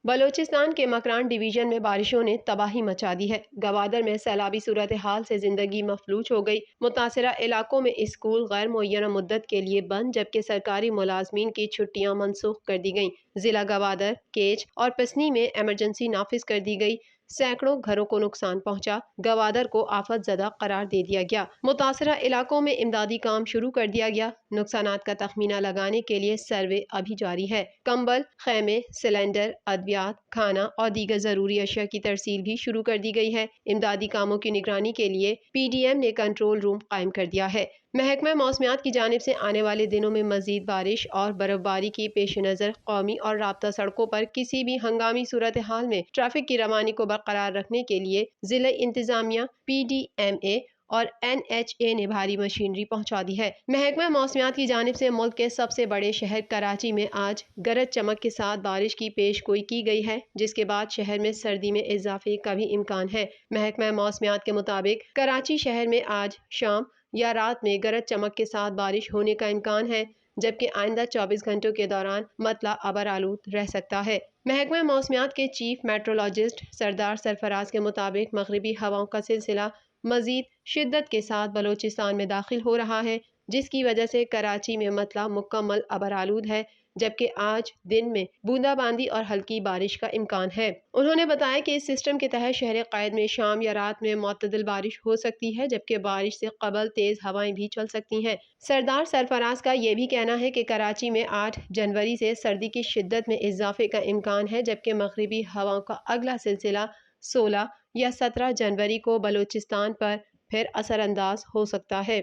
بلوچستان کے مکران ڈویژن میں بارشوں نے تباہی مچا دی ہے۔ گوادر میں سیلابی صورتحال سے زندگی مفلوج ہو گئی۔ متاثرہ علاقوں میں اسکول غیر معینہ مدت کے لیے بند، جبکہ سرکاری ملازمین کی چھٹیاں منسوخ کر دی گئیں۔ ضلع گوادر، کیچ اور پسنی میں ایمرجنسی نافذ کر دی گئی۔ سینکڑوں گھروں کو نقصان پہنچا۔ گوادر کو آفت زدہ قرار دے دیا گیا۔ متاثرہ علاقوں میں امدادی کام شروع کر دیا گیا۔ نقصانات کا تخمینہ لگانے کے لیے سروے ابھی جاری ہے۔ کمبل، خیمے، سلنڈر، ادویات، کھانا اور دیگر ضروری اشیاء کی ترسیل بھی شروع کر دی گئی ہے۔ امدادی کاموں کی نگرانی کے لیے پی ڈی ایم نے کنٹرول روم قائم کر دیا ہے۔ محکمہ موسمیات کی جانب سے آنے والے دنوں میں مزید بارش اور برف باری کی پیش نظر قومی اور رابطہ سڑکوں پر کسی بھی ہنگامی صورتحال میں ٹریفک کی روانی کو برقرار رکھنے کے لیے ضلع انتظامیہ، پی ڈی ایم اے اور این ایچ اے نے بھاری مشینری پہنچا دی ہے۔ محکمہ موسمیات کی جانب سے ملک کے سب سے بڑے شہر کراچی میں آج گرج چمک کے ساتھ بارش کی پیش گوئی کی گئی ہے، جس کے بعد شہر میں سردی میں اضافے کا بھی امکان ہے۔ محکمہ موسمیات کے مطابق کراچی شہر میں آج شام یا رات میں گرج چمک کے ساتھ بارش ہونے کا امکان ہے، جبکہ آئندہ 24 گھنٹوں کے دوران مطلع ابر آلود رہ سکتا ہے۔ محکمہ موسمیات کے چیف میٹرولوجسٹ سردار سرفراز کے مطابق مغربی ہواؤں کا سلسلہ مزید شدت کے ساتھ بلوچستان میں داخل ہو رہا ہے، جس کی وجہ سے کراچی میں مطلع مکمل ابر آلود ہے، جبکہ آج دن میں بوندا باندی اور ہلکی بارش کا امکان ہے۔ انہوں نے بتایا کہ اس سسٹم کے تحت شہر قائد میں شام یا رات میں معتدل بارش ہو سکتی ہے، جبکہ بارش سے قبل تیز ہوائیں بھی چل سکتی ہیں۔ سردار سرفراز کا یہ بھی کہنا ہے کہ کراچی میں 8 جنوری سے سردی کی شدت میں اضافے کا امکان ہے، جبکہ مغربی ہواؤں کا اگلا سلسلہ 16 یا 17 جنوری کو بلوچستان پر پھر اثر انداز ہو سکتا ہے۔